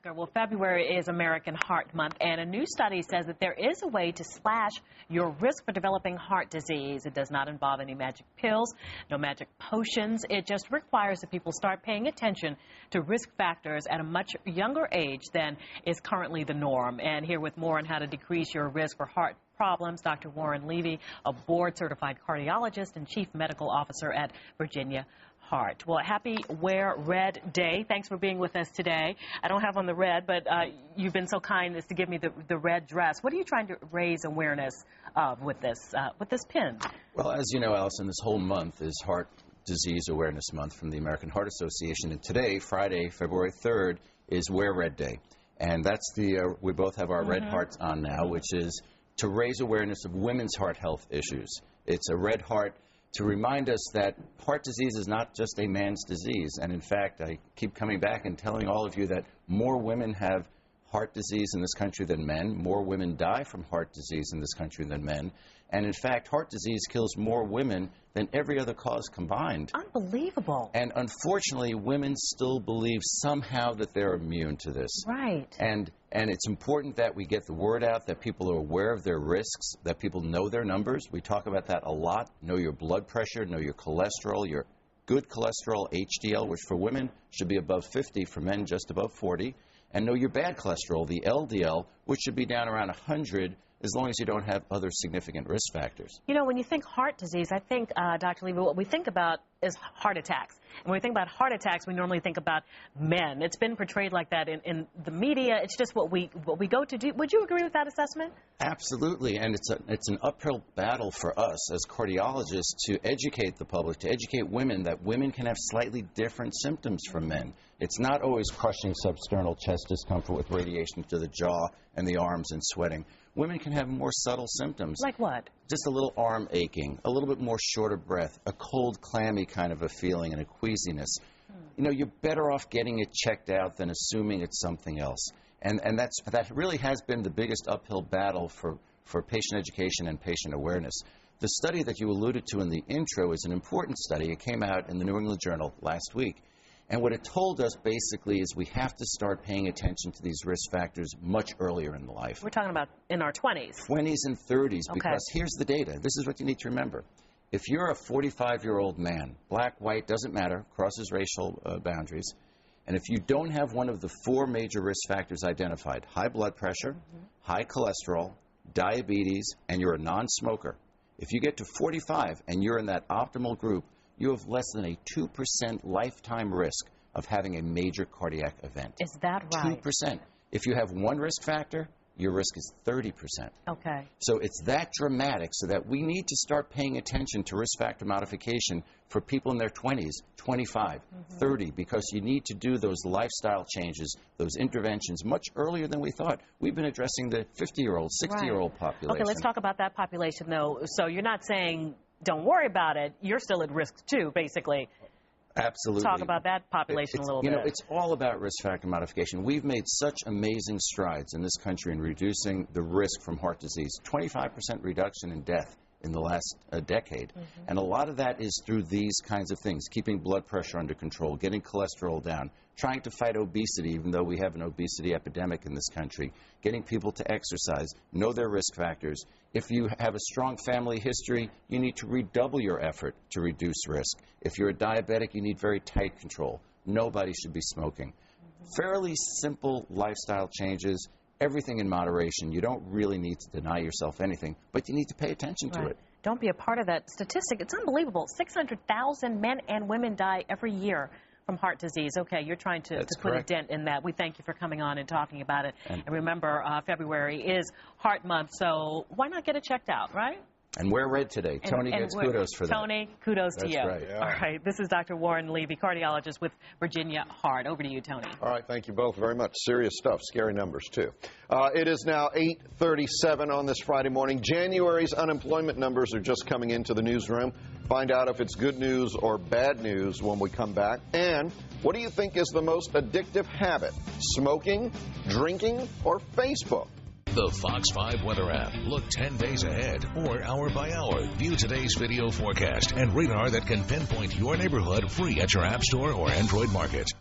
Well, February is American Heart Month, and a new study says that there is a way to slash your risk for developing heart disease. It does not involve any magic pills, no magic potions. It just requires that people start paying attention to risk factors at a much younger age than is currently the norm. And here with more on how to decrease your risk for heart problems, Dr. Warren Levy, a board-certified cardiologist and chief medical officer at Virginia Heart. Well, happy Wear Red Day. Thanks for being with us today. I don't have on the red, but you've been so kind as to give me the red dress. What are you trying to raise awareness of with this pin? Well, as you know, Allison, this whole month is Heart Disease Awareness Month from the American Heart Association. And today, Friday, February 3rd, is Wear Red Day. And that's we both have our red hearts on now, which is to raise awareness of women's heart health issues. It's a red heart to remind us that heart disease is not just a man's disease. And in fact, I keep coming back and telling all of you that more women have heart disease in this country than men. More women die from heart disease in this country than men. And in fact, heart disease kills more women than every other cause combined. Unbelievable. And unfortunately, women still believe somehow that they're immune to this. Right. And it's important that we get the word out, that people are aware of their risks, that people know their numbers. We talk about that a lot. Know your blood pressure, know your cholesterol, your good cholesterol, HDL, which for women should be above 50, for men just above 40. And know your bad cholesterol, the LDL, which should be down around 100, as long as you don't have other significant risk factors. You know, when you think heart disease, I think, Dr. Levy, what we think about is heart attacks. And when we think about heart attacks, we normally think about men. It's been portrayed like that in the media. It's just what we go to do. Would you agree with that assessment? Absolutely, and it's an uphill battle for us as cardiologists to educate the public, to educate women that women can have slightly different symptoms from men. It's not always crushing substernal chest discomfort with radiation to the jaw and the arms and sweating. Women can have more subtle symptoms. Like what? Just a little arm aching, a little bit more short of breath, a cold, clammy kind of a feeling, and a queasiness. You know, you're better off getting it checked out than assuming it's something else. And that really has been the biggest uphill battle for patient education and patient awareness. The study that you alluded to in the intro is an important study. It came out in the New England Journal last week. And what it told us basically is we have to start paying attention to these risk factors much earlier in life. We're talking about in our 20s. 20s and 30s, okay. Because here's the data. This is what you need to remember. If you're a 45-year-old man, black, white, doesn't matter, crosses racial boundaries, and if you don't have one of the 4 major risk factors identified, high blood pressure, high cholesterol, diabetes, and you're a non-smoker, if you get to 45 and you're in that optimal group, you have less than a 2% lifetime risk of having a major cardiac event. Is that right? 2%. If you have one risk factor, your risk is 30%. Okay. So it's that dramatic, so that we need to start paying attention to risk factor modification for people in their 20s, 25, 30, because you need to do those lifestyle changes, those interventions much earlier than we thought. We've been addressing the 50-year-old, 60-year-old population. Okay, let's talk about that population, though. So you're not saying don't worry about it. You're still at risk, too, basically. Absolutely. Talk about that population a little bit. You know, it's all about risk factor modification. We've made such amazing strides in this country in reducing the risk from heart disease. 25% reduction in death in the last decade. And a lot of that is through these kinds of things, keeping blood pressure under control, getting cholesterol down, trying to fight obesity, even though we have an obesity epidemic in this country, getting people to exercise, know their risk factors. If you have a strong family history, you need to redouble your effort to reduce risk. If you're a diabetic, you need very tight control. Nobody should be smoking. Fairly simple lifestyle changes. Everything in moderation. You don't really need to deny yourself anything, but you need to pay attention to it. Don't be a part of that statistic. It's unbelievable. 600,000 men and women die every year from heart disease. Okay, you're trying to put a dent in that. We thank you for coming on and talking about it. And remember, February is Heart Month, so why not get it checked out, right? And wear red today. Tony gets kudos for that. Tony, kudos to you. That's right. Yeah. All right. This is Dr. Warren Levy, cardiologist with Virginia Heart. Over to you, Tony. All right. Thank you both very much. Serious stuff. Scary numbers, too. It is now 8:37 on this Friday morning. January's unemployment numbers are just coming into the newsroom. Find out if it's good news or bad news when we come back. And what do you think is the most addictive habit? Smoking, drinking, or Facebook? The Fox 5 Weather app. Look 10 days ahead or hour by hour. View today's video forecast and radar that can pinpoint your neighborhood free at your App Store or Android Market.